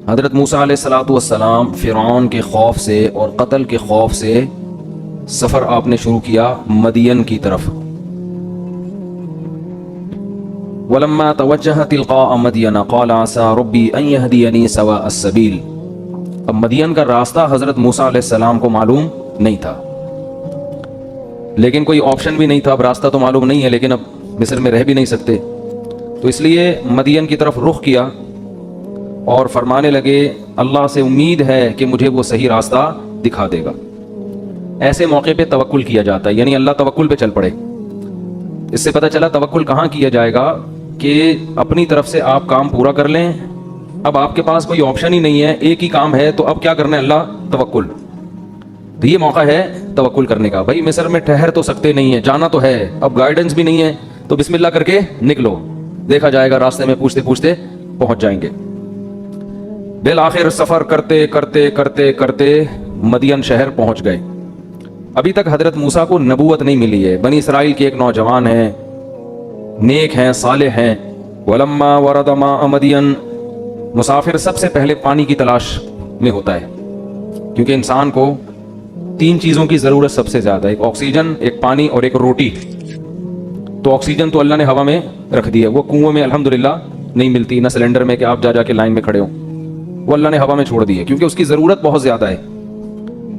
حضرت موسیٰ علیہ الصلوۃ والسلام فرعون کے خوف سے اور قتل کے خوف سے سفر آپ نے شروع کیا مدین کی طرف. وَلَمَّا تَوَجَّهَ تِلْقَاءَ مَدْيَنَ قَالَ عَسَىٰ رَبِّي أَن يَهْدِيَنِي سَوَاءَ السَّبِيلِ. اب مدین کا راستہ حضرت موسیٰ علیہ السلام کو معلوم نہیں تھا، لیکن کوئی آپشن بھی نہیں تھا. اب راستہ تو معلوم نہیں ہے لیکن اب مصر میں رہ بھی نہیں سکتے، تو اس لیے مدین کی طرف رخ کیا اور فرمانے لگے اللہ سے امید ہے کہ مجھے وہ صحیح راستہ دکھا دے گا. ایسے موقع پہ توکل کیا جاتا ہے، یعنی اللہ توکل پہ چل پڑے. اس سے پتہ چلا توکل کہاں کیا جائے گا کہ اپنی طرف سے آپ کام پورا کر لیں. اب آپ کے پاس کوئی آپشن ہی نہیں ہے، ایک ہی کام ہے، تو اب کیا کرنا ہے؟ اللہ توکل. تو یہ موقع ہے توکل کرنے کا. بھائی مصر میں ٹھہر تو سکتے نہیں ہیں، جانا تو ہے، اب گائیڈنس بھی نہیں ہے، تو بسم اللہ کر کے نکلو، دیکھا جائے گا، راستے میں پوچھتے پوچھتے پہنچ جائیں گے. بالآخر سفر کرتے کرتے کرتے کرتے مدین شہر پہنچ گئے. ابھی تک حضرت موسیٰ کو نبوت نہیں ملی ہے. بنی اسرائیل کے ایک نوجوان ہیں، نیک ہیں، صالح ہیں. وَلَمَّا وَرَدَ مَاءَ مَدْيَنَ. مسافر سب سے پہلے پانی کی تلاش میں ہوتا ہے، کیونکہ انسان کو 3 چیزوں کی ضرورت سب سے زیادہ ہے، ایک آکسیجن، ایک پانی اور ایک روٹی. تو آکسیجن تو اللہ نے ہوا میں رکھ دی ہے، وہ کنویں میں الحمدللہ نہیں ملتی، نہ سلنڈر میں کہ آپ جا کے لائن میں کھڑے ہوں، وہ اللہ نے ہوا میں چھوڑ دی ہے کیونکہ اس کی ضرورت بہت زیادہ ہے.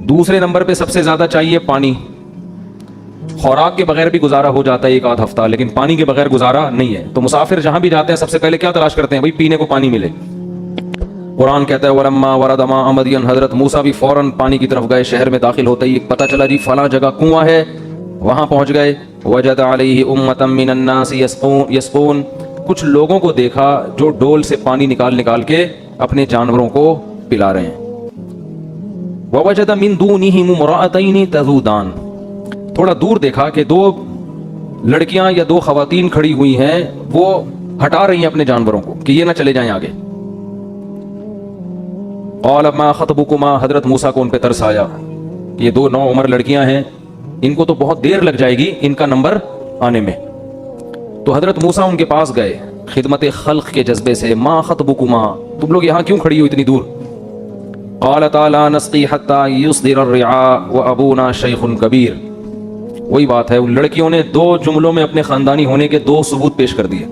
دوسرے نمبر پہ سب سے زیادہ چاہیے پانی. خوراک کے بغیر بھی گزارا ہو جاتا ہے ایک آدھ ہفتہ، لیکن پانی کے بغیر گزارا نہیں ہے. تو مسافر جہاں بھی جاتے ہیں سب سے پہلے کیا تلاش کرتے ہیں؟ بھائی پینے کو پانی ملے. قرآن کہتا ہے وَلَمَّا وَرَدَ مَاءَ مَدْيَنَ. حضرت موسیٰ بھی فوراً پانی کی طرف گئے. شہر میں داخل ہوتے ہی پتہ چلا جی فلاں جگہ کنواں ہے، وہاں پہنچ گئے. وَجَدَ عَلَيْهِ أُمَّةً مِّنَ النَّاسِ يَسْقُونَ. کچھ لوگوں کو دیکھا جو ڈول سے پانی نکال کے اپنے جانوروں کو پلا رہے ہیں. وَوَجَدَ مِن دُونِهِمْ امْرَأَتَيْنِ تَذُودَانِ. تھوڑا دور دیکھا کہ 2 لڑکیاں یا 2 خواتین کھڑی ہوئی ہیں، وہ ہٹا رہی ہیں اپنے جانوروں کو کہ یہ نہ چلے جائیں آگے. قال ما خطبكما. حضرت موسیٰ کو ان پہ ترس آیا، یہ 2 نوعمر لڑکیاں ہیں، ان کو تو بہت دیر لگ جائے گی ان کا نمبر آنے میں. تو حضرت موسیٰ ان کے پاس گئے خدمت خلق کے جذبے سے. ما خطبكما. تم لوگ یہاں کیوں کھڑی ہو اتنی دور؟ قالتا لا نسقي حتى يصدر الرعاء وابونا شيخ كبير. وہی بات ہے، ان لڑکیوں نے 2 جملوں میں اپنے خاندانی ہونے کے 2 ثبوت پیش کر دیے.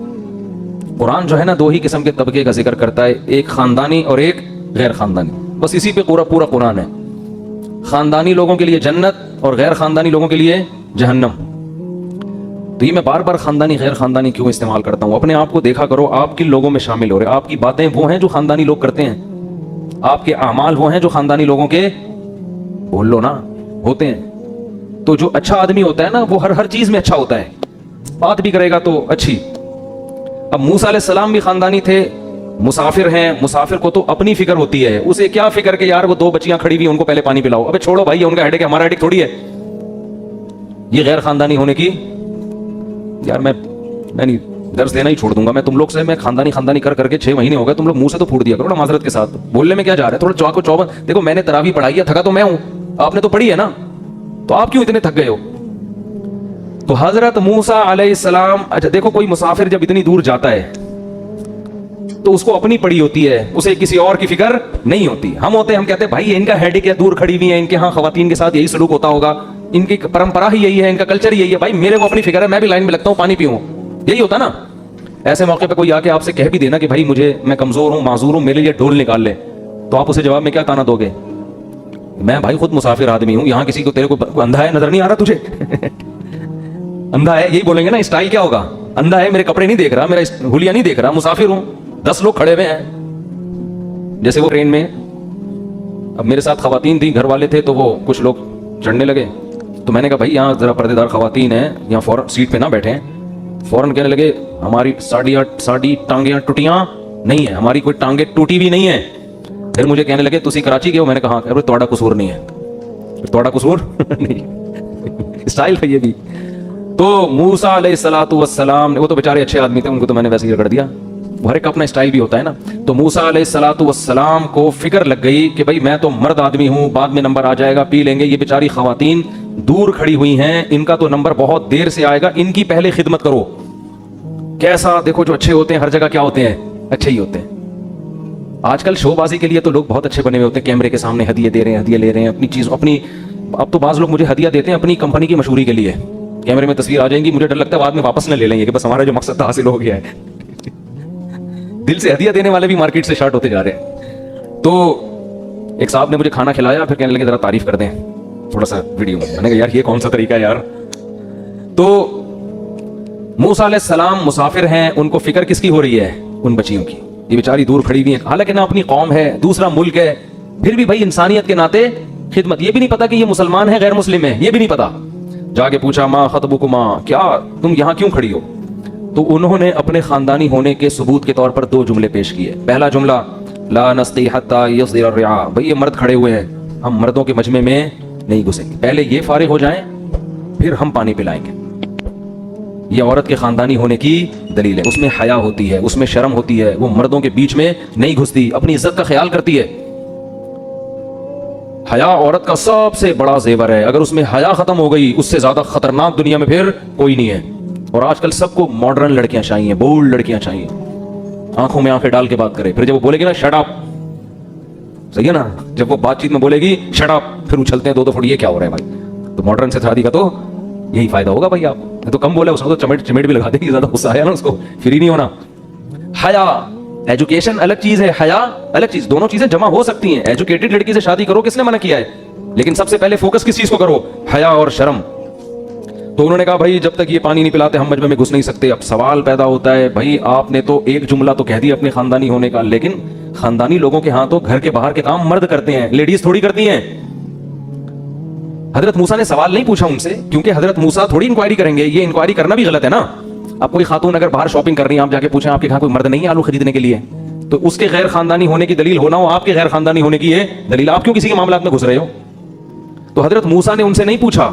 قرآن جو ہے نا 2 ہی قسم کے طبقے کا ذکر کرتا ہے، ایک خاندانی اور ایک غیر خاندانی. بس اسی پہ پورا قرآن ہے. خاندانی لوگوں کے لیے جنت اور غیر خاندانی لوگوں کے لیے جہنم. تو یہ میں بار بار خاندانی غیر خاندانی کیوں استعمال کرتا ہوں؟ اپنے آپ کو دیکھا کرو آپ کن لوگوں میں شامل ہو رہے. آپ کی باتیں وہ ہیں جو خاندانی لوگ کرتے ہیں، آپ کے اعمال وہ ہیں جو خاندانی لوگوں کے بول لو نا ہوتے ہیں. تو جو اچھا آدمی ہوتا ہے نا وہ ہر چیز میں اچھا ہوتا ہے، بات بھی کرے گا تو اچھی. اب موسیٰ علیہ السلام بھی خاندانی تھے، مسافر ہیں، مسافر کو تو اپنی فکر ہوتی ہے. اسے کیا فکر کہ یار وہ 2 بچیاں کھڑی ہوئی ان کو پہلے پانی پلاؤ. ابے چھوڑو بھائی، ان کا ہیڈک ہے، ہمارا ہیڈک تھوڑی ہے. یہ غیر خاندانی ہونے کی، یار میں نہیں درس دینا ہی چھوڑ دوں گا میں تم لوگ سے. میں خاندانی کر کے 6 مہینے ہو گئے، تم لوگ منہ سے تو پھوڑ دیا کرو نا معذرت کے ساتھ. بولنے میں کیا جا رہا ہے؟ تھوڑا چوبند. دیکھو میں نے تراویح پڑھائی ہے، تھکا تو میں ہوں، آپ نے تو پڑھی ہے نا، تو آپ کیوں اتنے تھک گئے ہو؟ تو حضرت موسیٰ علیہ السلام، اچھا دیکھو کوئی مسافر جب اتنی دور جاتا ہے تو اس کو اپنی پڑی ہوتی ہے، اسے کسی اور کی فکر نہیں ہوتی. ہم ہوتے ہیں، ہم کہتے ہیں بھائی ان کا ہیڈک ہے، دور کھڑی ہوئی ہیں، ان کے ہاں خواتین کے ساتھ یہی سلوک ہوتا ہوگا، ان کی پرمپرا ہی یہی ہے، ان کا کلچر یہی ہے. بھائی میرے کو اپنی فکر ہے، میں بھی لائن میں لگتا ہوں، پانی پیوں، یہی ہوتا نا. ایسے موقع پہ کوئی آ کے آپ سے کہہ بھی دینا کہ بھائی میں کمزور ہوں، معذور ہوں، میرے لیے ڈھول نکال لے، تو آپ اسے جواب میں کیا تانا دو گے؟ میں بھائی خود مسافر آدمی ہوں، یہاں کسی کو تیرے کو اندھا ہے نظر نہیں آ رہا تجھے؟ اندھا ہے یہی بولیں گے نا. اسٹائل کیا ہوگا؟ اندھا ہے، میرے کپڑے نہیں دیکھ رہا، میرا ہولیا نہیں دیکھ رہا، مسافر ہوں، 10 لوگ کھڑے ہوئے ہیں. جیسے وہ ٹرین میں، اب میرے ساتھ خواتین تھیں، گھر والے تھے، تو وہ کچھ لوگ چڑھنے لگے، تو میں نے کہا بھائی یہاں ذرا پردے دار خواتین ہیں، یہاں فوراً سیٹ پہ نہ بیٹھیں. فوراً کہنے لگے ہماری ساڑی ٹانگیں ٹوٹیاں نہیں ہیں، ہماری کوئی ٹانگیں ٹوٹی بھی نہیں ہیں. پھر مجھے کہنے لگے تسی کراچی گئے ہو؟ میں نے کہا ارے تھوڑا قصور نہیں ہے، تھوڑا قصور نہیں. اسٹائل ہے یہ بھی. تو موسیٰ علیہ السلام نے، وہ تو بیچارے اچھے آدمی تھے، ان کو تو میں نے ویسے ہی رگڑ دیا، ہر ایک اپنا اسٹائل بھی ہوتا ہے نا. تو موسیٰ علیہ السلام کو فکر لگ گئی کہ بھائی میں تو مرد آدمی ہوں، بعد میں نمبر آ جائے گا، پی لیں گے. یہ بیچاری خواتین دور کھڑی ہوئی ہیں، ان کا تو نمبر بہت دیر سے آئے گا، ان کی پہلے خدمت کرو. کیسا دیکھو جو اچھے ہوتے ہیں ہر جگہ کیا ہوتے ہیں؟ اچھے ہی ہوتے ہیں. आजकल शोबाजी के लिए तो लोग बहुत अच्छे बने हुए होते हैं, कैमरे के सामने हदिये दे रहे हैं, हदिये ले रहे हैं अपनी चीज़ अपनी। अब तो बाज़ लोग मुझे हदिया देते हैं अपनी कंपनी की मशहूरी के लिए, कैमरे में तस्वीर आ जाएंगी, मुझे डर लगता है बाद में वापस न ले लेंगे कि बस हमारा जो मकसद था हासिल हो गया है। दिल से हदिया देने वाले भी मार्केट से शार्ट होते जा रहे हैं। तो एक साहब ने मुझे खाना खिलाया, फिर कहने लगे जरा तारीफ कर दें थोड़ा सा वीडियो में। मैंने कहा यार ये कौन सा तरीका है यार। तो मूसा अलैहिस्सलाम मुसाफिर हैं, उनको फिक्र किसकी हो रही है? उन बच्चियों की। ये बेचारी दूर खड़ी हुई है, हालांकि ना अपनी कौम है, दूसरा मुल्क है, फिर भी भाई इंसानियत के नाते खिदमत। ये भी नहीं पता कि ये मुसलमान है गैर मुस्लिम है, ये भी नहीं पता। जाके पूछा माँ खतबुकुमा, क्या तुम यहाँ क्यों खड़ी हो? तो उन्होंने अपने खानदानी होने के सबूत के तौर पर 2 जुमले पेश किए। पहला जुमला ला नस्ती हत्ता यस्दिर अर्रिया, भाई ये मर्द खड़े हुए हैं, हम मर्दों के मजमे में नहीं घुसेंगे, पहले ये फारिग हो जाएं फिर हम पानी पिलाएंगे। ये औरत के खानदानी होने की दलील है, उसमें हया होती है, उसमें शर्म होती है, वो मर्दों के बीच में नहीं घुसती, अपनी इज्जत का ख्याल करती है। हया औरत का सबसे बड़ा जेवर है, अगर उसमें हया खत्म हो गई उससे ज्यादा खतरनाक दुनिया में फिर कोई नहीं है। और आजकल सबको मॉडर्न लड़कियां चाहिए, बोल्ड लड़कियां चाहिए, आंखों में आंखें डाल के बात करे। फिर जब वो बोलेगी ना शट अप, सही है ना, जब वो बातचीत में बोलेगी शट अप, फिर उछलते हैं 2-2 फुट, ये क्या हो रहा है भाई? तो मॉडर्न से शादी का तो यही फायदा होगा भाई। आप तो कम बोले, उसको तो चमेट भी लगा देगी, ज्यादा गुस्सा आया ना उसको, फ्री नहीं होना। हया, एजुकेशन अलग चीज है, हया अलग चीज, दोनों चीजें जमा हो सकती हैं। एजुकेटेड लड़की से शादी करो, किसने मना किया है? लेकिन सबसे पहले फोकस किस चीज को करो? हया और शर्म। तो उन्होंने कहा भाई जब तक ये पानी नहीं पिलाते हम मजमे में घुस नहीं सकते। अब सवाल पैदा होता है, भाई आपने तो एक जुमला तो कह दिया अपने खानदानी होने का, लेकिन खानदानी लोगों के हाथों घर के बाहर के काम मर्द करते हैं, लेडीज थोड़ी करती हैं। हजरत मूसा ने सवाल नहीं पूछा उनसे, क्योंकि हजरत मूसा थोड़ी इंक्वायरी करेंगे, ये इंक्वायरी करना भी गलत है ना। अब कोई खातून अगर बाहर शॉपिंग कर रही है, आप जाके पूछें आपके यहाँ कोई मर्द नहीं है आलू खरीदने के लिए, तो उसके गैर खानदानी होने की दलील होना हो आपके गैर खानदानी होने की ये दलील, आप क्यों किसी के मामलात में घुस रहे हो? तो हजरत मूसा ने उनसे नहीं पूछा,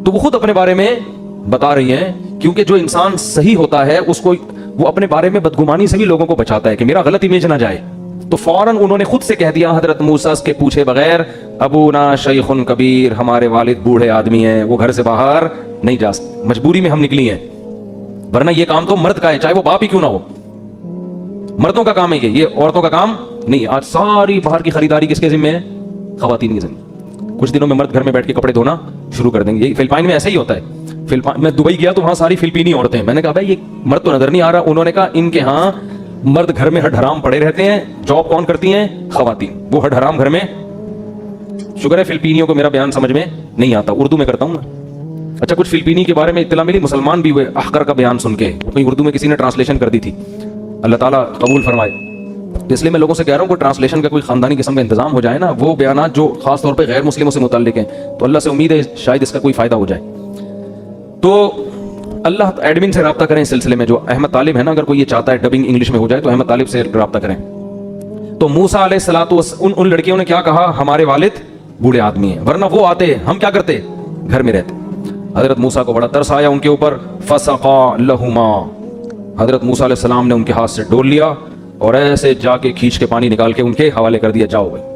तो वो खुद अपने बारे में बता रही हैं, क्योंकि जो इंसान सही होता है उसको वो अपने बारे में बदगुमानी से भी लोगों को बचाता है कि मेरा गलत इमेज ना जाए। तो फौरन उन्होंने खुद से कह दिया हजरत मूसा के पूछे बगैर, अबूना शैखुन कबीर, हमारे वालिद बूढ़े आदमी हैं, वो घर से बाहर नहीं जा सकते, मजबूरी में हम निकली हैं, वरना ये काम तो मर्द का है, चाहे वो बाप ही क्यों ना हो। मर्दों का काम है ये औरतों का काम नहीं। आज सारी बाहर की खरीदारी किसके जिम्मे है? खवातीन के जिम्मे। कुछ दिनों में मर्द घर में बैठ के कपड़े धोना शुरू कर देंगे। ये फिलिपाइन में ऐसा ही होता है। मैं दुबई गया तो वहां सारी फिलिपीनी औरतें, मैंने कहा भाई ये मर्द तो नजर नहीं आ रहा। उन्होंने कहा इनके यहाँ मर्द घर में हड हराम पड़े रहते हैं, जॉब कौन करती हैं? खवातीन, वो हड हराम घर में। शुक्र है फिलिपीनियों को मेरा बयान समझ में नहीं आता, उर्दू में करता हूं मैं। अच्छा, कुछ फिलिपीनी के बारे में इत्तला मिली, मुसलमान भी हुए अहकर का बयान सुन के, कोई उर्दू में किसी ने ट्रांसलेशन कर दी थी, अल्लाह ताला कबूल फरमाए। तो इसलिए मैं लोगों से कह रहा हूँ कोई ट्रांसलेशन का कोई खानदानी किस्म का इंतजाम हो जाए ना, वो बयान जो खास तौर पे गैर मुस्लिमों से मुताल्लिक हैं, तो अल्लाह से उम्मीद है शायद इसका कोई फायदा हो जाए। तो अल्लाह एडमिन से रब्ता करें इस सिलसिले में, जो अहमद तालिब है ना, अगर कोई ये चाहता है डबिंग इंग्लिश में हो जाए तो अहमद तालिब से रब्ता करें। तो मूसा अलैहिस्सलातु उन लड़कियों ने क्या कहा? हमारे वालिद बूढ़े आदमी हैं, वरना वो आते हम क्या करते? घर में रहते। हजरत मूसा को बड़ा तरस आया उनके ऊपर। फसक़ा लहुमा, हजरत मूसा अलैहिस्सलाम ने उनके हाथ से डोल लिया और ऐसे जाके खींच के पानी निकाल के उनके हवाले कर दिया, जाओ भाई।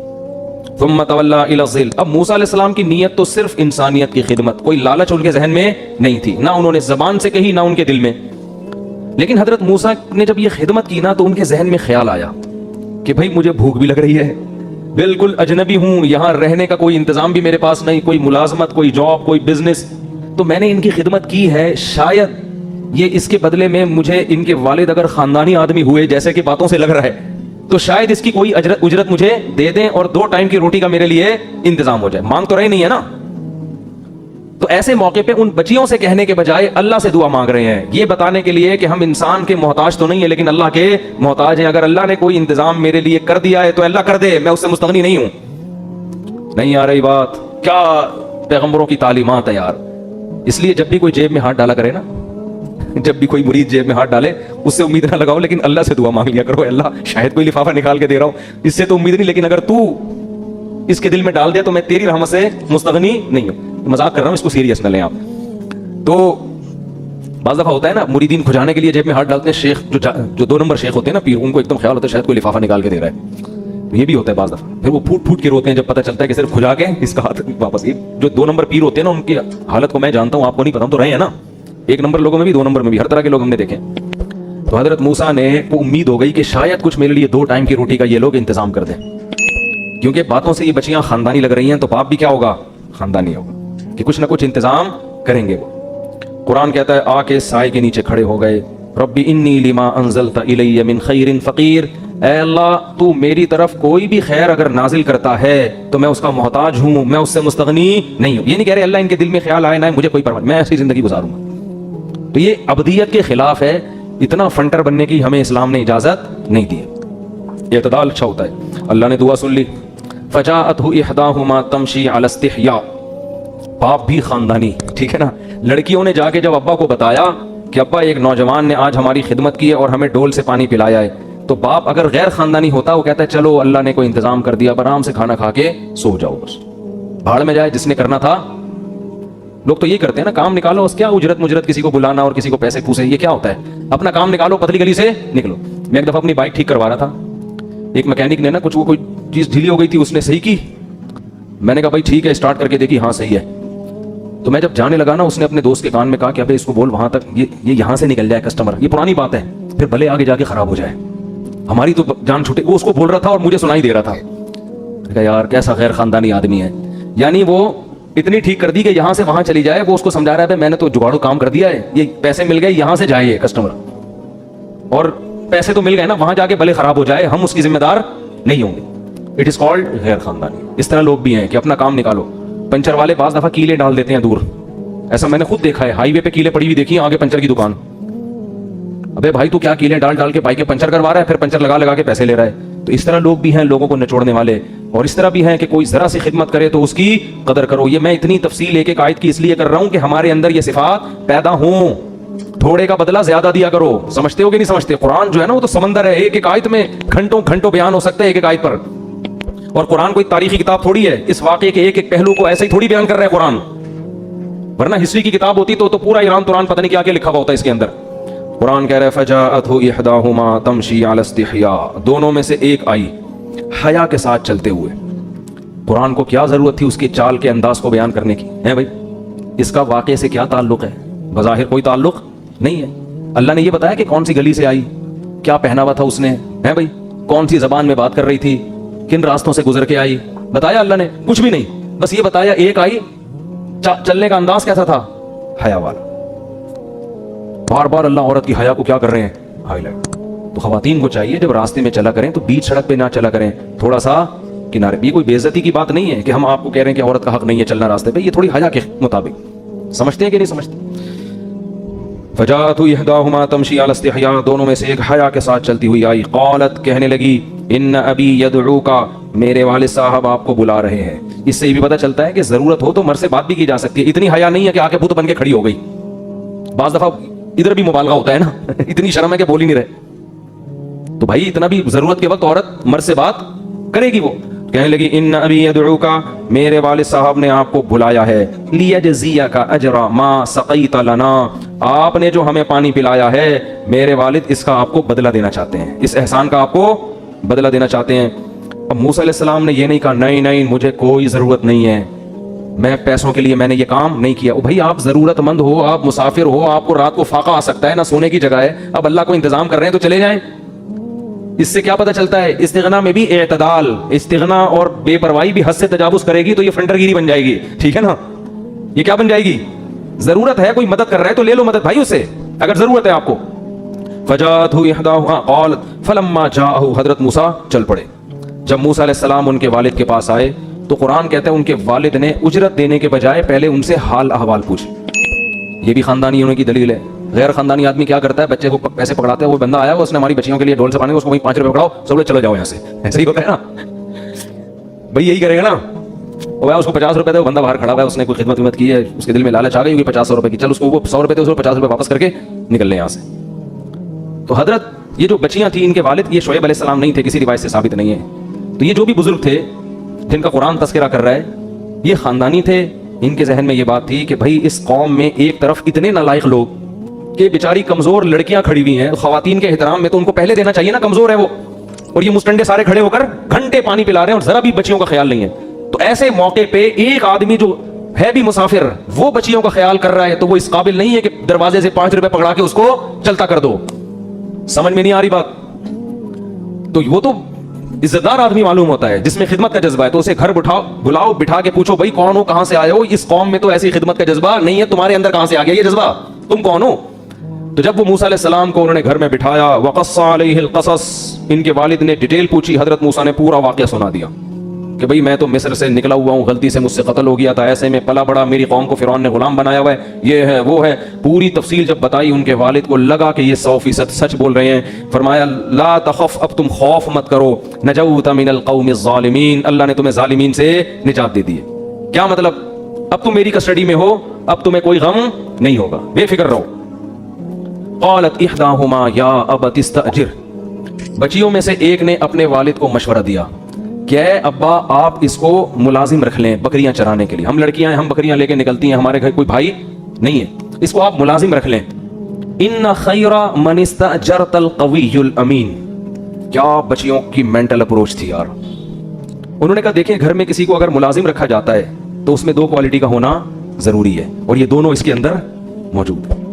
थुम्मा तवल्ला इला ज़िल। अब मूसा अलैहिस्सलाम की नीयत तो सिर्फ इंसानियत की खिदमत, कोई लालच उनके जहन में नहीं थी, ना उन्होंने जबान से कही ना उनके दिल में। लेकिन हजरत मूसा ने जब ये खिदमत की ना, तो उनके जहन में ख्याल आया कि भाई मुझे भूख भी लग रही है, बिल्कुल अजनबी हूं, यहाँ रहने का कोई इंतजाम भी मेरे पास नहीं, कोई मुलाजमत, कोई जॉब, कोई बिजनेस, तो मैंने इनकी खिदमत की है, शायद ये इसके बदले में मुझे इनके वालिद अगर खानदानी आदमी हुए जैसे कि बातों से लग रहा है, तो शायद इसकी कोई उजरत मुझे दे दें और 2 टाइम की रोटी का मेरे लिए इंतजाम हो जाए। मांग तो रही नहीं है ना। तो ऐसे मौके पे उन बच्चियों से कहने के बजाय अल्लाह से दुआ मांग रहे हैं, ये बताने के लिए कि हम इंसान के मोहताज तो नहीं है लेकिन अल्लाह के मोहताज हैं। अगर अल्लाह ने कोई इंतजाम मेरे लिए कर दिया है तो अल्लाह कर दे, मैं उससे मुस्तगनी नहीं हूं। नहीं आ रही बात? क्या पैगंबरों की तालीमात है यार। इसलिए जब भी कोई जेब में हाथ डाला करे ना, जब भी कोई मुरीद जेब में हाथ डाले, उससे उम्मीद ना लगाओ, लेकिन अल्लाह से दुआ मांग लिया करो, अल्लाह शायद कोई लिफाफा निकाल के दे रहा हूं, इससे तो उम्मीद नहीं, लेकिन अगर तू इसके दिल में डाल दिया तो मैं तेरी रहमत से मुस्तगनी नहीं हूं। मजाक कर रहा हूं, इसको सीरियस न लें आप। तो बाज़ दफा होता है ना, मुरीदीन खुजाने के लिए जेब में हाथ डालते हैं, शेख जो 2 नंबर शेख होते हैं ना, पीर, उनको एकदम ख्याल होता है शायद कोई लिफाफा निकाल के दे रहा है, तो ये भी होता है बाज़ दफा। फिर वो फूट फूट के रोते हैं जब पता चलता है कि सिर्फ खुजा के इसका हाथ वापस। ये जो 2 नंबर पीर होते हैं ना, उनकी हालत को मैं जानता हूं, आपको नहीं पता, तो रहे हैं ना, 1 नंबर लोगों में भी 2 नंबर में भी, हर तरह के लोग हमने देखे। تو حضرت موسیٰ نے کو امید ہو گئی کہ شاید کچھ میرے لیے 2 ٹائم کی روٹی کا یہ لوگ انتظام کر دیں، کیونکہ باتوں سے یہ بچیاں خاندانی لگ رہی ہیں، تو باپ بھی کیا ہوگا؟ خاندانی ہوگا، کہ کچھ نہ کچھ انتظام کریں گے وہ۔ قرآن کہتا ہے آ کے سائے کے نیچے کھڑے ہو گئے، ربی انی لما انزلت الی من خیر فقیر، اے اللہ تو میری طرف کوئی بھی خیر اگر نازل کرتا ہے تو میں اس کا محتاج ہوں، میں اس سے مستغنی نہیں ہوں۔ یہ نہیں کہہ رہے اللہ ان کے دل میں خیال آئے نہ مجھے کوئی پرواہ نہیں، میں ایسی زندگی گزاروں گا۔ تو یہ ابدیت کے خلاف ہے، اتنا فنٹر بننے کی ہمیں اسلام نے اجازت نہیں دی ہے۔ اعتدال اچھا ہوتا ہے۔ اللہ نے دعا سن لی، فجاءته احداهما تمشي على استحياء، باپ بھی خاندانی، ٹھیک ہے نا۔ لڑکیوں نے جا کے جب ابا کو بتایا کہ ابا ایک نوجوان نے آج ہماری خدمت کی ہے اور ہمیں ڈول سے پانی پلایا ہے، تو باپ اگر غیر خاندانی ہوتا وہ کہتا ہے چلو اللہ نے کوئی انتظام کر دیا، آرام سے کھانا کھا کے سو جاؤ، بس بھاڑ میں جائے جس نے کرنا تھا۔ لوگ تو یہ کرتے ہیں نا، کام نکالو، اس کیا اجرت مجرت کسی کو بلانا اور کسی کو پیسے پوسے، یہ کیا ہوتا ہے؟ اپنا کام نکالو، پتلی گلی سے نکلو۔ میں ایک دفعہ اپنی بائک ٹھیک کروا رہا تھا، ایک میکینک نے نا کچھ وہ کوئی چیز ڈھیلی ہو گئی تھی، اس نے صحیح کی، میں نے کہا بھائی ٹھیک ہے، اسٹارٹ کر کے دیکھی، ہاں صحیح ہے۔ تو میں جب جانے لگا نا، اس نے اپنے دوست کے کان میں کہا کہ ابے اس کو بول وہاں تک یہ یہاں سے نکل جائے کسٹمر، یہ پرانی بات ہے، پھر بھلے آگے جا کے خراب ہو جائے، ہماری تو جان چھوٹے۔ وہ اس کو بول رہا تھا اور مجھے سنائی دے رہا تھا۔ کہا یار کیسا غیر خاندانی آدمی ہے، یعنی وہ اتنی ٹھیک کر دی کہ یہاں سے وہاں چلی جائے۔ وہ اس کو سمجھا رہا ہے میں نے تو جگاڑو کام کر دیا ہے، یہ پیسے مل گئے، یہاں سے جائے کسٹمر، اور پیسے تو مل گئے نا، وہاں جا کے بھلے خراب ہو جائے، ہم اس کی ذمہ دار نہیں ہوں گے۔ اٹ از کالڈ غیر خاندانی۔ اس طرح لوگ بھی ہیں کہ اپنا کام نکالو۔ پنچر والے بعض دفعہ کیلے ڈال دیتے ہیں دور، ایسا میں نے خود دیکھا ہے، ہائی وے پہ کیلے پڑی ہوئی دیکھی ہیں آگے پنچر کی دکان۔ ابے بھائی تو کیا کیلے ڈال ڈال کے بائک کے پنچر کروا رہا ہے، پھر پنچر لگا لگا کے پیسے لے رہا ہے۔ تو اس طرح لوگ بھی ہیں لوگوں کو نچوڑنے والے، اور اس طرح بھی ہیں کہ کوئی ذرا سی خدمت کرے تو اس کی قدر کرو۔ یہ میں اتنی تفصیل ایک ایک آیت کی اس لیے کر رہا ہوں کہ ہمارے اندر یہ صفات پیدا ہوں۔ تھوڑے کا بدلہ زیادہ دیا کرو، سمجھتے ہو کہ نہیں سمجھتے؟ قرآن جو ہے نا وہ تو سمندر ہے، ایک ایک آیت میں گھنٹوں گھنٹوں بیان ہو سکتا ہے ایک ایک آیت پر۔ اور قرآن کوئی تاریخی کتاب تھوڑی ہے، اس واقعے کے ایک ایک پہلو کو ایسے ہی تھوڑی بیان کر رہا ہے قرآن، ورنہ ہسٹری کی کتاب ہوتی تو پورا ایران توران پتہ نہیں کیا کیا لکھا ہوا ہوتا ہے اس کے اندر۔ قرآن کہہ رہا ہے فجاءته احداهما تمشي على استحياء، دونوں میں سے ایک آئی حیا کے ساتھ چلتے ہوئے۔ قرآن کو کیا ضرورت تھی اس کے چال کے انداز کو بیان کرنے کی ہے بھائی؟ اس کا واقعے سے کیا تعلق ہے؟ بظاہر کوئی تعلق نہیں ہے۔ اللہ نے یہ بتایا کہ کون سی گلی سے آئی، کیا پہنا ہوا تھا اس نے، ہے بھائی؟ کون سی زبان میں بات کر رہی تھی، کن راستوں سے گزر کے آئی، بتایا اللہ نے؟ کچھ بھی نہیں، بس یہ بتایا ایک آئی، چلنے کا انداز کیسا تھا؟ حیا والا۔ بار بار اللہ عورت کی حیا کو کیا کر رہے ہیں؟ High light. تو خواتین کو چاہیے جب راستے میں چلا کریں تو بیچ سڑک پہ نہ چلا کریں، تھوڑا سا کنارے۔ یہ کوئی بے عزتی کی بات نہیں ہے کہ ہم آپ کو کہہ رہے ہیں کہ عورت کا حق نہیں ہے چلنا راستے پہ، یہ تھوڑی حیا کے مطابق، سمجھتے ہیں کہ نہیں سمجھتے؟ فجاءت احداهما تمشي على استحياء، دونوں میں سے ایک حیا کے ساتھ چلتی ہوئی آئی، قالت، کہنے لگی، ان ابی یدعوک، میرے والد صاحب آپ کو بلا رہے ہیں۔ اس سے یہ بھی پتہ چلتا ہے کہ ضرورت ہو تو مرد سے بات بھی کی جا سکتی ہے، اتنی حیا نہیں ہے کہ آ کے بت بن کے کھڑی ہو گئی۔ بعض دفعہ ادھر بھی مبالغہ ہوتا ہے نا، اتنی شرم ہے کہ بول ہی نہیں رہے۔ تو بھائی اتنا بھی ضرورت کے وقت عورت مرد سے بات کرے گی۔ وہ کہنے لگی ان ابی یدعوک، میرے والد صاحب نے آپ کو بلایا ہے، لیجزیک اجر ما سقیت لنا، آپ نے جو ہمیں پانی پلایا ہے میرے والد اس کا آپ کو بدلہ دینا چاہتے ہیں، اس احسان کا آپ کو بدلہ دینا چاہتے ہیں۔ اب موسیٰ علیہ السلام نے یہ نہیں کہا نہیں نہیں مجھے کوئی ضرورت نہیں ہے، میں پیسوں کے لیے میں نے یہ کام نہیں کیا۔ بھائی آپ ضرورت مند ہو، آپ مسافر ہو، آپ کو رات کو فاقہ آ سکتا ہے، نہ سونے کی جگہ ہے، اب اللہ کو انتظام کر رہے ہیں تو چلے جائیں۔ اس سے کیا پتہ چلتا ہے؟ استغنا میں بھی اعتدال، استغنا اور بے پرواہی بھی حد سے تجاوز کرے گی تو یہ فنٹر گیری بن جائے گی، ٹھیک ہے نا؟ یہ کیا بن جائے گی؟ ضرورت ہے، کوئی مدد کر رہا ہے تو لے لو مدد بھائی اس سے، اگر ضرورت ہے آپ کو۔ فجاءته احداهما قالت فلما جاءه، حضرت موسیٰ چل پڑے۔ جب موسیٰ علیہ السلام ان کے والد کے پاس آئے تو قرآن کہتا ہے ان کے والد نے اجرت دینے کے بجائے پہلے ان سے حال احوال پوچھے۔ یہ بھی خاندانی ہونے کی دلیل ہے۔ غیر خاندانی آدمی کیا کرتا ہے؟ بچے کو پیسے پکڑاتا ہے، وہ بندہ آیا اس نے ہماری بچیوں کے لیے ڈول سے پانے، اس کو 5 روپے پکڑاؤ، سب لوگ چلو جاؤ یہاں سے، ایسا ہی ہوتا ہے نا بھائی، یہی کرے گا نا۔ وہ اس کو 50 روپے دے، وہ بندہ باہر کھڑا ہوا ہے، اس نے کوئی خدمت کی ہے، اس کے دل میں لالچ آ گئی ہوگی 50 روپے کی، چل اس کو وہ 100 روپے دے، اس کو 50 روپے واپس کر کے نکل لیں یہاں سے۔ تو حضرت یہ جو بچیاں تھیں ان کے والد یہ شعیب علیہ السلام نہیں تھے، کسی روایت سے ثابت نہیں ہے۔ تو یہ جو بھی بزرگ تھے جن کا قرآن تذکرہ کر رہا ہے یہ خاندانی تھے، ان کے ذہن میں یہ بات تھی کہ بھائی اس قوم میں ایک طرف اتنے نالائق لوگ کہ بیچاری کمزور لڑکیاں کھڑی ہوئی ہیں، خواتین کے احترام میں تو ان کو پہلے دینا چاہیے نا، کمزور ہے وہ، اور یہ مستنڈے سارے کھڑے ہو کر گھنٹے پانی پلا رہے ہیں اور ذرا بھی بچیوں کا خیال نہیں ہے۔ تو ایسے موقع پہ ایک آدمی جو ہے بھی مسافر وہ بچیوں کا خیال کر رہا ہے تو وہ اس قابل نہیں ہے کہ دروازے سے 5 روپے پکڑا کے اس کو چلتا کر دو۔ समझ में नहीं आ रही बात? तो वो तो इज्जतदार आदमी मालूम होता है जिसमें खिदमत का जज्बा है, तो उसे घर बुलाओ, बिठा के पूछो भाई कौन हो, कहां से आए हो, इस कौम में तो ऐसी खिदमत का जज्बा नहीं है, तुम्हारे अंदर कहां से आ गया ये जज्बा, तुम कौन हो? तो जब वो मूसा अलैहिस्सलाम को उन्होंने घर में बिठाया, वक़स्सा अलैहिल क़सस, इनके वालिद ने डिटेल पूछी, हजरत मूसा ने पूरा वाक़या सुना दिया कि भाई मैं तो मिस्र से निकला हुआ हूँ, गलती से मुझसे कत्ल हो गया था, ऐसे में पला बड़ा, मेरी कौम को फिरौन ने गुलाम बनाया हुआ है, ये है वो है, पूरी तफसील जब बताई उनके वालिद को लगा कि ये 100% सच बोल रहे हैं। फरमाया ला तखफ, अब तुम खौफ मत करो, नजौत मिनल कौमिज़ ज़ालिमीन, अल्लाह ने तुम्हें ज़ालिमीन से निजात दे दी है। क्या मतलब? अब तुम मेरी कस्टडी में हो, अब तुम्हें कोई गम नहीं होगा, बेफिक्र रहो। क़ालत इहदाहुमा या अबत इस्तअजिर, बच्चियों में से एक ने अपने वालिद को मशवरा दिया, क्या है अब्बा आप इसको मुलाजिम रख लें बकरियां चराने के लिए, हम लड़कियां हैं, हम बकरियां लेके निकलती हैं, हमारे घर कोई भाई नहीं है, इसको आप मुलाजिम रख लें। इन्ना खैरा मन इस्तअजरतल क़वियुल अमीन, क्या बच्चियों की मेंटल अप्रोच थी यार। उन्होंने कहा देखें घर में किसी को अगर मुलाजिम रखा जाता है तो उसमें 2 क्वालिटी का होना जरूरी है, और ये दोनों इसके अंदर मौजूद है।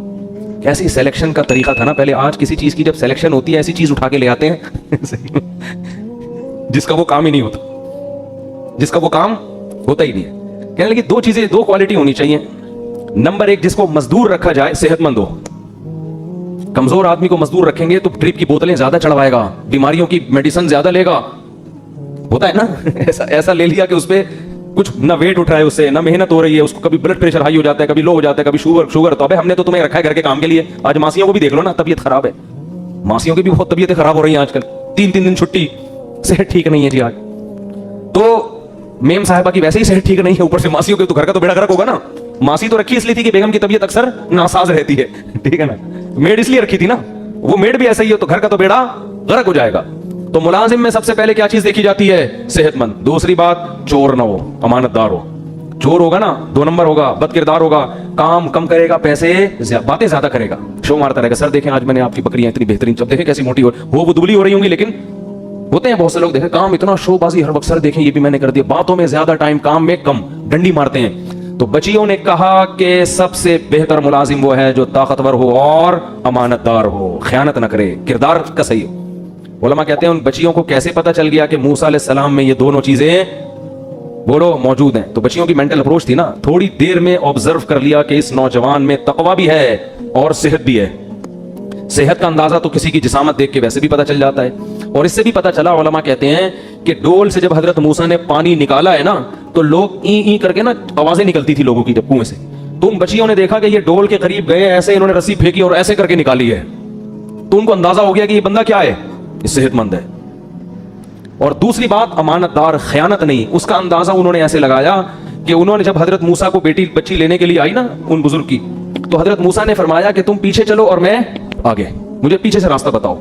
कैसी सिलेक्शन का तरीका था ना पहले, आज किसी चीज की जब सिलेक्शन होती है ऐसी चीज उठा के ले आते हैं जिसका वो काम ही नहीं होता, जिसका वो काम होता ही नहीं है। कहने लगे 2 चीजें, 2 क्वालिटी होनी चाहिए। नंबर 1, जिसको मजदूर रखा जाए सेहतमंद हो। कमजोर आदमी को मजदूर रखेंगे तो ड्रिप की बोतलें ज्यादा चढ़वाएगा, बीमारियों की मेडिसिन ज्यादा लेगा, होता है ना ऐसा ले लिया कि उस पे कुछ ना वेट उठ रहा है, उससे ना मेहनत हो रही है, उसको कभी ब्लड प्रेशर हाई हो जाता है, कभी लो हो जाता है, कभी शुगर। तो अबे हमने तो तुम्हें रखा है घर के काम के लिए, आज मासियों को भी देख लो ना, तबीयत खराब है, मासियों की भी बहुत तबीयतें खराब हो रही है आजकल, 3-3 दिन छुट्टी, सेहत ठीक नहीं है जी आज। तो मेम साहिबा की वैसे ही सेहत ठीक नहीं है, ऊपर से मासियों के, तो घर का तो बेड़ा गर्क होगा ना। मासी तो रखी इसलिए थी कि बेगम की तबीयत अक्सर नासाज रहती है, ठीक है ना, मेड इसलिए रखी थी ना, वो मेड भी ऐसा ही है, तो घर का तो बेड़ा गर्क हो जाएगा। तो मुलाजिम में सबसे पहले क्या चीज देखी जाती है? सेहतमंद। दूसरी बात, चोर ना हो, अमानतदार हो। चोर होगा ना 2 नंबर होगा, बदकिरदार होगा, काम कम करेगा, पैसे बातें ज्यादा करेगा, शो मारता रहेगा, सर देखें आज मैंने आपकी बकरियां इतनी बेहतरीन, जब देखें कैसी मोटी हो, वो दुबली हो रही होंगी, लेकिन होते हैं बहुत से लोग, देखे काम इतना शोबाजी हर वक्त, सर देखें ये भी मैंने कर दिया, बातों में ज्यादा टाइम, काम में कम, डंडी मारते हैं। तो बच्चियों ने कहा कि सबसे बेहतर मुलाजिम वो है जो ताकतवर हो और अमानतदार हो, खयानत न करे, किरदार का सही हो। उलमा कहते हैं उन बच्चियों को कैसे पता चल गया कि मूसा अलैहिस्सलाम में ये दोनों चीजें बोलो मौजूद हैं? तो बच्चियों की मेंटल अप्रोच थी ना, थोड़ी देर में ऑब्जर्व कर लिया कि इस नौजवान में तकवा भी है और सेहत भी है। सेहत का अंदाजा तो किसी की जिसामत देख के वैसे भी पता चल जाता है, और इससे भी पता चला, उलमा कहते हैं कि डोल से जब हजरत मूसा ने पानी निकाला है ना, तो लोग ई करके ना आवाजें निकलती थी लोगों की जब कुएं से, तो उन बच्चियों ने देखा कि ये डोल के करीब गए, ऐसे इन्होंने रस्सी फेंकी और ऐसे करके निकाली है, तो उनको अंदाजा हो गया कि ये बंदा क्या है, सेहतमंद है। और दूसरी बात, अमानतदार, खयानत नहीं, उसका अंदाजा उन्होंने ऐसे लगाया कि उन्होंने जब हजरत मूसा को बच्ची लेने के लिए आई ना उन बुजुर्ग की, तो हजरत मूसा ने फरमाया कि तुम पीछे चलो और मैं आगे, मुझे पीछे से रास्ता बताओ।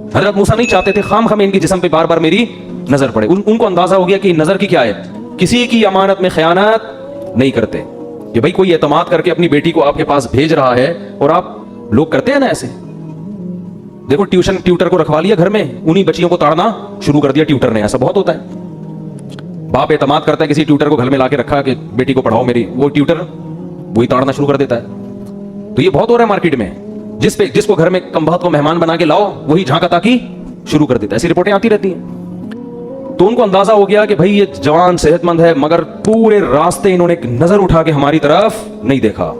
हजरत मूसा नहीं चाहते थे खाम खाम इनकी जिस्म पे बार बार मेरी नजर पड़े। उनको अंदाजा हो गया कि नजर की क्या है, किसी की अमानत में खयानत नहीं करते, कि भाई कोई एतमाद करके अपनी बेटी को आपके पास भेज रहा है, और आप लोग करते हैं ना ऐसे, देखो ट्यूटर को रखवा लिया घर में, उन्हीं बच्चियों को ताड़ना शुरू कर दिया ट्यूटर ने, ऐसा बहुत होता है। बाप एतमाद करता है किसी ट्यूटर को घर में लाके रखा कि बेटी को पढ़ाओ मेरी, वो ट्यूटर वही ताड़ना शुरू कर देता है। तो ये बहुत हो रहा है मार्केट में, जिसको घर में कमबख्त को मेहमान बना के लाओ, वही झांका ताकी शुरू कर देता है, ऐसी रिपोर्टें आती रहती हैं। तो उनको अंदाजा हो गया कि भाई ये जवान सेहतमंद है, मगर पूरे रास्ते इन्होंने एक नजर उठा के हमारी तरफ नहीं देखा।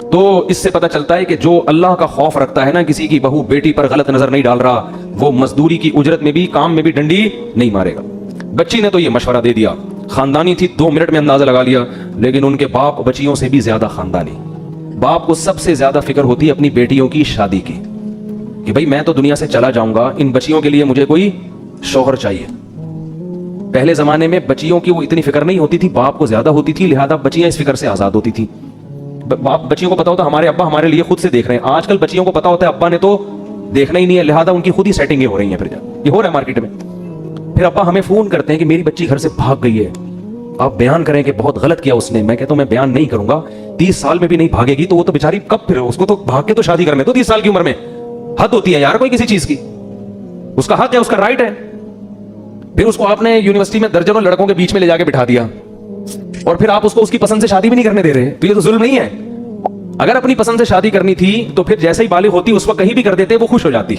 तो इससे पता चलता है कि जो अल्लाह का खौफ रखता है ना, किसी की बहू बेटी पर गलत नजर नहीं डाल रहा, वो मजदूरी की उजरत में भी, काम में भी डंडी नहीं मारेगा। बच्ची ने तो ये मशवरा दे दिया, खानदानी थी, 2 मिनट में अंदाजा लगा लिया, लेकिन उनके बाप बच्चियों से भी ज्यादा खानदानी। बाप को सबसे ज्यादा फिक्र होती है अपनी बेटियों की शादी की, कि भाई मैं तो दुनिया से चला जाऊंगा, इन बच्चियों के लिए मुझे कोई शौहर चाहिए। पहले जमाने में बच्चियों की वो इतनी फिक्र नहीं होती थी, बाप को ज्यादा होती थी, लिहाजा बच्चियां इस फिक्र से आजाद होती थी। बाप बच्चियों को पता होता हमारे अब्बा हमारे लिए खुद से देख रहे हैं। आजकल बच्चियों को पता होता है अब्बा ने तो देखना ही नहीं है, लिहाजा उनकी खुद ही सेटिंगें हो रही हैं। फिर ये हो रहा है मार्केट में, फिर अब्बा हमें फोन करते हैं कि मेरी बच्ची घर से भाग गई है, आप बयान करें कि बहुत गलत किया उसने। मैं कहता हूं मैं बयान नहीं करूंगा, 30 साल में भी नहीं भागेगी तो वो तो बेचारी कब, फिर उसको तो भाग के तो शादी करने तो 30 साल की उम्र में, हद होती है यार कोई किसी चीज की, उसका हक है, उसका राइट है। फिर उसको आपने यूनिवर्सिटी में दर्जनों लड़कों के बीच में ले जाके बिठा दिया, और फिर आप उसको उसकी पसंद से शादी भी नहीं करने दे रहे, तो ये तो जुल्म नहीं है? अगर अपनी पसंद से शादी करनी थी तो फिर जैसे ही बालिग होती उस वक्त कहीं भी कर देते, वो खुश हो जाती।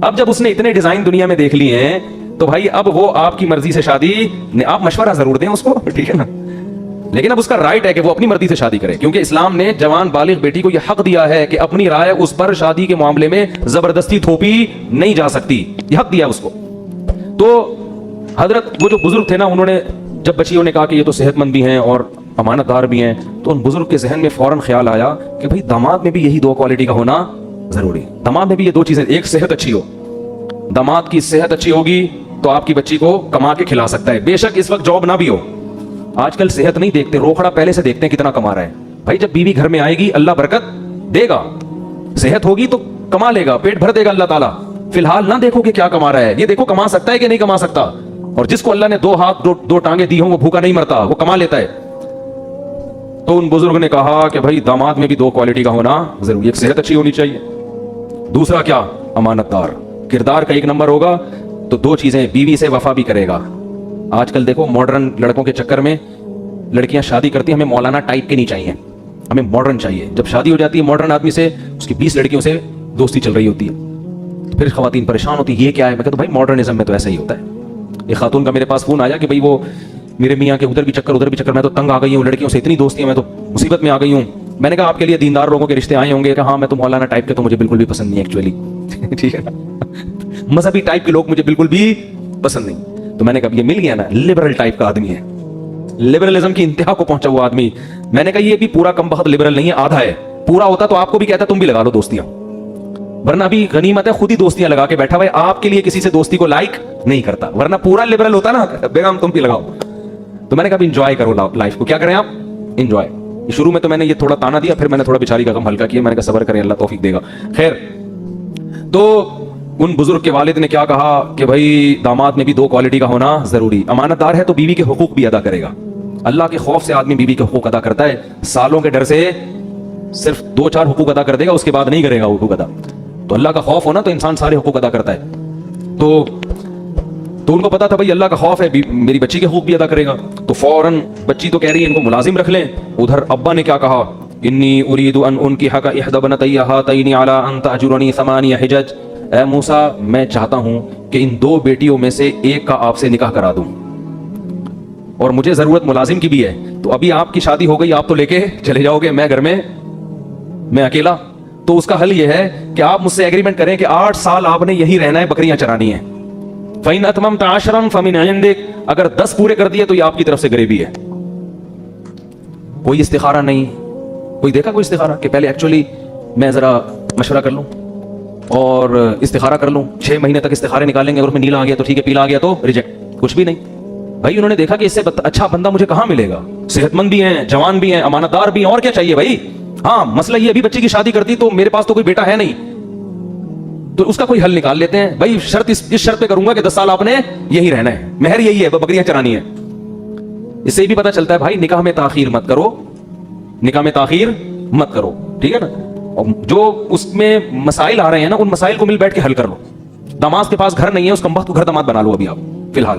अब जब उसने इतने डिजाइन दुनिया में देख लिए हैं तो भाई अब वो आपकी मर्जी से शादी, आप मशवरा जरूर दें उसको, ठीक है ना, लेकिन अब उसका राइट है कि वो अपनी मर्जी से शादी करे, क्योंकि इस्लाम ने जवान बालिग बेटी को यह हक दिया है कि अपनी राय उस पर शादी के मामले में जबरदस्ती थोपी नहीं जा सकती, यह हक दिया उसको। तो हजरत वो जो बुजुर्ग थे ना, उन्होंने जब बच्चियों ने कहा कि ये तो सेहतमंद भी हैं और अमानतदार भी हैं, तो उन बुजुर्ग के जहन में फौरन ख्याल आया कि भाई दामाद में भी यही दो क्वालिटी का होना जरूरी। दामाद में भी ये दो चीजें, एक सेहत अच्छी हो, दामाद की सेहत अच्छी होगी तो आपकी बच्ची को कमा के खिला सकता है, बेशक इस वक्त जॉब ना भी हो। आजकल सेहत नहीं देखते, रोकड़ा पहले से देखते हैं कितना कमा रहा है। भाई जब बीवी घर में आएगी अल्लाह बरकत देगा, सेहत होगी तो कमा लेगा, पेट भर देगा अल्लाह ताला। फिलहाल ना देखो कि क्या कमा रहा है, ये देखो कमा सकता है कि नहीं कमा सकता। और जिसको अल्लाह ने दो हाथ दो टांगे दी हो वो भूखा नहीं मरता, वो कमा लेता है। तो उन बुजुर्ग ने कहा कि भाई दामाद में भी दो क्वालिटी का होना जरूरी, एक सेहत अच्छी होनी चाहिए, दूसरा क्या, अमानतदार, किरदार का एक नंबर होगा तो दो चीजें, बीवी से वफा भी करेगा। आजकल देखो मॉडर्न लड़कों के चक्कर में लड़कियां शादी करती हैं, हमें मौलाना टाइप के नहीं चाहिए, हमें मॉडर्न चाहिए। जब शादी हो जाती है मॉडर्न आदमी से, उसकी 20 लड़कियों से दोस्ती चल रही होती है, तो फिर खवातीन परेशान होती है, ये क्या है। मैं कहता हूं भाई मॉडर्निज्म में तो ऐसा ही होता है। एक खातून का मेरे पास फोन आया कि भाई वो मेरे मियाँ के उधर भी चक्कर, मैं तो तंग आ गई हूँ, लड़कियों से इतनी दोस्ती है, मैं तो मुसीबत में आ गई हूँ। मैंने कहा आपके लिए दीनदार लोगों के रिश्ते आए होंगे, कि हाँ मैं तो मौलाना टाइप के तो मुझे बिल्कुल भी पसंद नहीं एक्चुअली ठीक है ना, मजहबी टाइप के लोग मुझे बिल्कुल भी पसंद नहीं। तो मैंने कहा ये मिल गया ना, लिबरल टाइप का आदमी है, लिबरलिज्म की इंतहा को पहुंचा हुआ आदमी। मैंने कहा ये भी पूरा कम बहुत लिबरल नहीं है, आधा है, पूरा होता तो आपको भी कहता तुम भी लगा लो दोस्तियां, वरना अभी गनीमत है खुद ही दोस्तियां लगा के बैठा भाई, आपके लिए किसी से दोस्ती को लाइक नहीं करता, वरना पूरा लिबरल होता ना, बेगम तुम भी लगाओ। तो मैंने कहा इंजॉय करो लाइफ को, क्या करें आप, इंजॉय। शुरू में तो मैंने ये थोड़ा ताना दिया, फिर मैंने थोड़ा बेचारी का गम हल्का किया, मैंने कहा सब्र करें अल्लाह तौफीक देगा। खैर, तो उन बुजुर्ग के वालिद ने क्या कहा कि भाई दामाद में भी दो क्वालिटी का होना जरूरी, अमानतदार है तो बीवी के हुकूक भी अदा करेगा। अल्लाह के खौफ से आदमी बीवी के हुकूक अदा करता है, सालों के डर से सिर्फ 2-4 हुकूक अदा कर देगा, उसके बाद नहीं करेगा हुकूक अदा। तो अल्लाह का खौफ होना तो इंसान सारे हुकूक अदा करता है। तो उनको पता था भाई अल्लाह का खौफ है, मेरी बच्ची के हुकूक भी अदा करेगा। तो फौरन बच्ची तो कह रही है इनको मुलाजिम रख लें। उधर अब्बा ने क्या कहा, इन्नी उरीदु अन उनकिहा इहदा बनतैया हातैनी अला अन तअजुरनी समानिया हिजज, ऐ मूसा मैं चाहता हूं कि इन 2 बेटियों में से एक का आपसे निकाह करा दूं, और मुझे जरूरत मुलाजिम की भी है। तो अभी आपकी शादी हो गई, आप तो लेके चले जाओगे, मैं घर में मैं अकेला। तो उसका हल यह है कि आप मुझसे एग्रीमेंट करें कि 8 साल आपने यही रहना है, बकरियां चरानी है। फ़इन अतममत अशरन फमिन इंदिक, अगर 10 पूरे कर दिए तो ये आपकी तरफ से गरीबी है। कोई इस्तिखारा नहीं, कोई देखा कोई इस्तिखारा कि पहले एक्चुअली मैं जरा मशवरा कर लूं और इस्तिखारा कर लूं, 6 महीने तक इस्तिखारे निकालेंगे, और उसमें नीला आ गया तो ठीक है, पीला आ गया तो रिजेक्ट, कुछ भी नहीं। भाई उन्होंने देखा कि इससे अच्छा बंदा मुझे कहां मिलेगा, सेहतमंद भी हैं, जवान भी हैं, अमानतदार भी हैं, और क्या चाहिए भाई। हाँ मसला ये, अभी बच्ची की शादी करती तो मेरे पास तो कोई बेटा है नहीं, तो उसका कोई हल निकाल लेते हैं। भाई शर्त इस शर्त पे करूंगा कि 10 साल आपने यही रहना है, मेहर यही है, बकरियां चरानी है। इससे भी पता चलता है भाई निकाह में ताखीर मत करो, निकाह में ताखीर मत करो, ठीक है ना। और जो उसमें मसाइल आ रहे हैं ना, उन मसाइल को मिल बैठ के हल कर लो। दामाद के पास घर नहीं है, उस कमबख्त को घर दामाद बना लो अभी आप फिलहाल,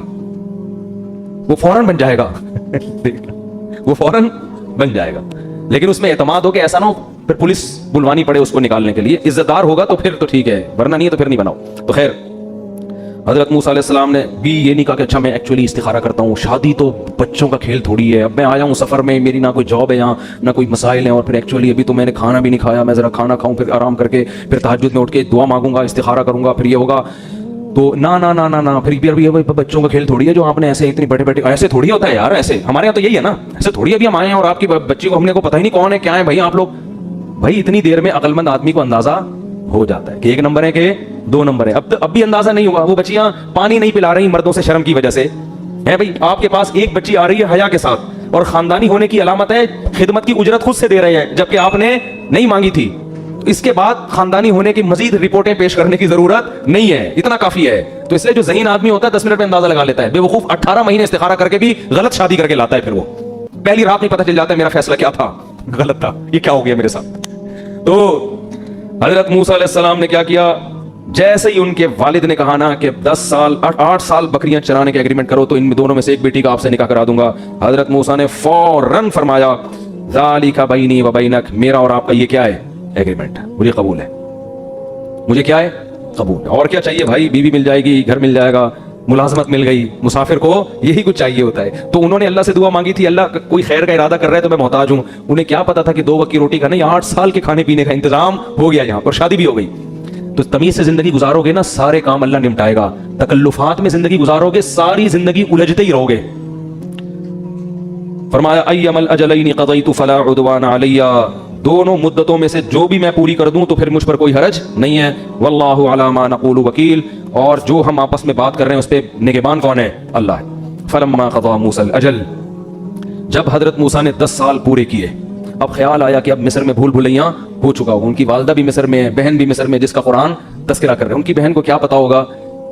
वो फौरन बन जाएगा वो फौरन बन जाएगा। लेकिन उसमें एतमाद हो कि ऐसा ना हो फिर पुलिस बुलवानी पड़े उसको निकालने के लिए। इज्जतदार होगा तो फिर तो ठीक है, वरना नहीं है तो फिर नहीं बनाओ। तो खैर हजरत मूसा अलैहिस्सलाम ने भी ये नहीं कहा कि अच्छा मैं एक्चुअली इस्तिखारा करता हूँ, शादी तो बच्चों का खेल थोड़ी है, अब मैं आया हूँ सफर में, मेरी ना कोई जॉब है यहाँ, ना कोई मसाइल है, और फिर एक्चुअली अभी तो मैंने खाना भी नहीं खाया, मैं जरा खाना खाऊं, फिर आराम करके फिर तहज्जुद में उठ के दुआ मांगूंगा, इस्तिखारा करूंगा, फिर ये होगा। तो ना ना ना ना ना, फिर भी बच्चों का खेल थोड़ी है जो आपने ऐसे इतनी बड़े बड़े, ऐसे थोड़ी होता है यार, ऐसे हमारे यहाँ तो यही है ना, ऐसे थोड़ी अभी हम आए हैं और आपकी बच्ची को हमने को पता ही नहीं कौन है क्या है। भाई आप लोग, भाई इतनी देर में अक्लमंद आदमी को अंदाजा हो जाता है कि 1 नंबर है कि 2 नंबर है। अब भी अंदाजा नहीं हुआ, वो बच्चियां पानी नहीं पिला रही मर्दों से शर्म की वजह से है। भाई आपके पास एक बच्ची आ रही है हया के साथ, और खानदानी होने की अलामत है खिदमत की उजरत खुद से दे रहे हैं जबकि आपने नहीं मांगी थी। इसके बाद खानदानी होने की मजीद रिपोर्टें पेश करने की जरूरत नहीं है, इतना काफी है। तो इसलिए जो ज़हीन आदमी होता है 10 मिनट में अंदाजा लगा लेता है। बेवकूफ 18 महीने इस्तिखारा करके भी गलत शादी करके लाता है, फिर वो पहली रात नहीं पता चल जाता है मेरा फैसला क्या था, गलत था, ये क्या हो गया मेरे साथ। तो हजरत मूसा अलैहिस्सलाम ने क्या किया, जैसे ही उनके वालिद ने कहा ना कि 8 साल बकरियां चराने के एग्रीमेंट करो तो इन दोनों में से एक बेटी का आपसे निकाह करा दूंगा, हजरत मूसा ने फौरन फरमाया ज़ालिका बैनी व बैनक, मेरा और आपका ये क्या है? एग्रीमेंट, मुझे कबूल है, मुझे क्या है? कबूल। और क्या चाहिए भाई? बीवी मिल जाएगी, घर मिल जाएगा, मुलाजमत मिल गई। मुसाफिर को यही कुछ चाहिए होता है। तो उन्होंने अल्लाह से दुआ मांगी थी, अल्लाह कोई खैर का इरादा कर रहा है तो मैं मोहताज हूं। उन्हें क्या पता था कि 2 वक्त की रोटी का नहीं, 8 साल के खाने पीने का इंतजाम हो गया यहाँ पर, शादी भी हो गई। तो तमीज से जिंदगी गुजारोगे ना, सारे काम अल्लाह निपटाएगा। तकल्लुफात में जिंदगी गुजारोगे, सारी जिंदगी उलझते ही रहोगे। फरमाया अय्यमल अजलैनि क़ज़ैतु फला उद्वान अलैया, दोनों मुद्दतों में से जो भी मैं पूरी कर दूं तो फिर मुझ पर कोई हरज नहीं है। वल्लाहु अला मा नक़ूलु वकील, और जो हम आपस में बात कर रहे हैं उस पे निगहबान कौन है? अल्लाह है। फलम्मा क़ज़ा मूसल अजल, जब हजरत मूसा ने 10 साल पूरे किए, अब ख्याल आया कि अब मिस्र में भूल भुलैया हो चुका होगा। उनकी वालदा भी मिस्र में है, बहन भी मिस्र में, जिसका कुरान तस्करा कर रहे हैं। उनकी बहन को क्या पता होगा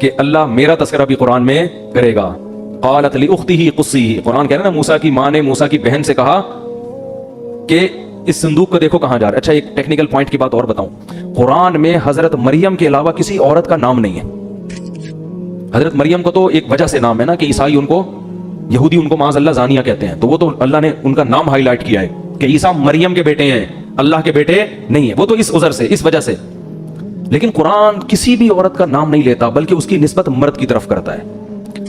कि अल्लाह मेरा तस्करा भी कुरान में करेगा। क़ालत ली उख्तिही क़ुस्सीही, कुरान कह रहा है ना, मूसा की माँ ने मूसा की बहन से कहा कि इस संदूक को देखो कहां जा रहा है। अच्छा, एक टेक्निकल पॉइंट की बात और बताऊं, कुरान में हजरत मरियम के अलावा किसी औरत का नाम नहीं है। हजरत मरियम को तो एक वजह से नाम है ना कि ईसाई उनको, यहूदी उनको माज़अल्लाह ज़ानिया कहते हैं, तो वो तो अल्लाह ने उनका नाम हाईलाइट किया है कि ईसा मरियम के बेटे हैं, अल्लाह के बेटे नहीं है। वो तो इस उज़र से, इस वजह से। लेकिन कुरान किसी भी औरत का नाम नहीं लेता, बल्कि उसकी निस्बत मर्द की तरफ करता है।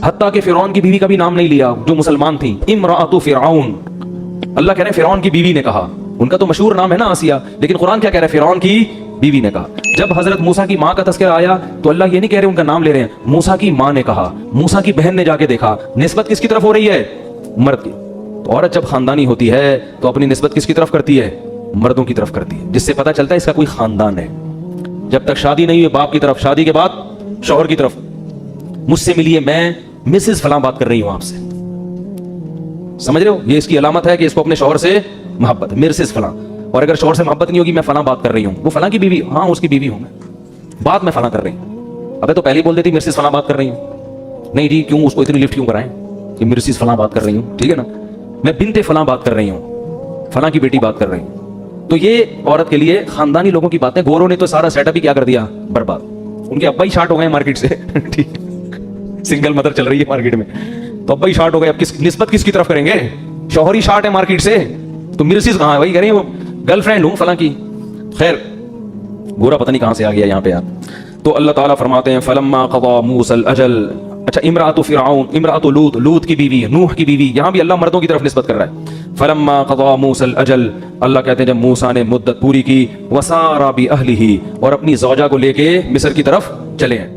हत्ता कि फिरौन की बीवी का भी नाम नहीं लिया, जो मुसलमान थी, इमरातु फिरौन। अल्लाह कह रहे हैं फिरौन की बीवी ने कहा, उनका तो मशहूर नाम है ना आसिया, लेकिन कुरान क्या कह रहा है? फिरौन की बीवी ने कहा। जब हजरत मूसा की माँ का तस्करा आया तो अल्लाह ये नहीं कह रहे उनका नाम ले रहे हैं, मूसा की माँ ने कहा, मूसा की बहन ने जाके देखा। निस्बत किसकी तरफ हो रही है? मर्द की। तो औरत जब खानदानी होती है तो अपनी निस्बत किसकी तरफ करती है? मर्दों की तरफ करती है, जिससे पता चलता है इसका कोई खानदान है। जब तक शादी नहीं हुई बाप की तरफ, शादी के बाद शौहर की तरफ, मुझसे मिलिए, मैं मिसेस फलां बात कर रही हूं आपसे, समझ रहे हो? ये इसकी अलामत है कि इसको अपने शौहर से मोहब्बत, मिसेस फलां। और अगर शौहर से मोहब्बत नहीं होगी, मैं फलां बात कर रही हूं, वो फलां की बीवी, हाँ उसकी बीवी हूं मैं, बात मैं फलां कर रही हूं। अबे तो पहले ही बोल देती मिसेस फलां बात कर रही हूं। नहीं जी, क्यों उसको इतनी लिफ्ट क्यों कराएं कि मिसेस फलां बात कर रही हूं, ठीक है ना? मैं बिनते फलां बात कर रही हूं, फलां की बेटी बात कर रही हूं। तो ये औरत के लिए खानदानी लोगों की बातें, गोरों ने तो सारा सेटअप ही क्या कर दिया? बर्बाद। उनके अब्बा ही शार्ट हो गए मार्केट से, ठीक, सिंगल मदर चल रही है मार्केट में, तो अब्बा ही शार्ट हो गए। अब किस निस्बत किसकी तरफ करेंगे? शौहर ही शार्ट है मार्केट से, तो मिसेस कहां है? वही कह रही है गर्लफ्रेंड हूं फलां की। खैर, गोरा पता नहीं कहां से आ गया यहाँ पे यार। तो अल्लाह ताला फरमाते हैं फलम्मा क़ज़ा मूसल अजल। अच्छा, इमरातु फिरऔन, इमरातु लूत, लूत की बीवी, नूह की बीवी, यहां भी अल्लाह मर्दों की तरफ निस्बत कर रहा है। फलम्मा क़ज़ा मूसल अजल, अल्लाह कहते हैं जब मूसा ने मुद्दत पूरी की, वसारा बि अहलिही, और अपनी ज़ौजा को लेके मिस्र की तरफ चले हैं।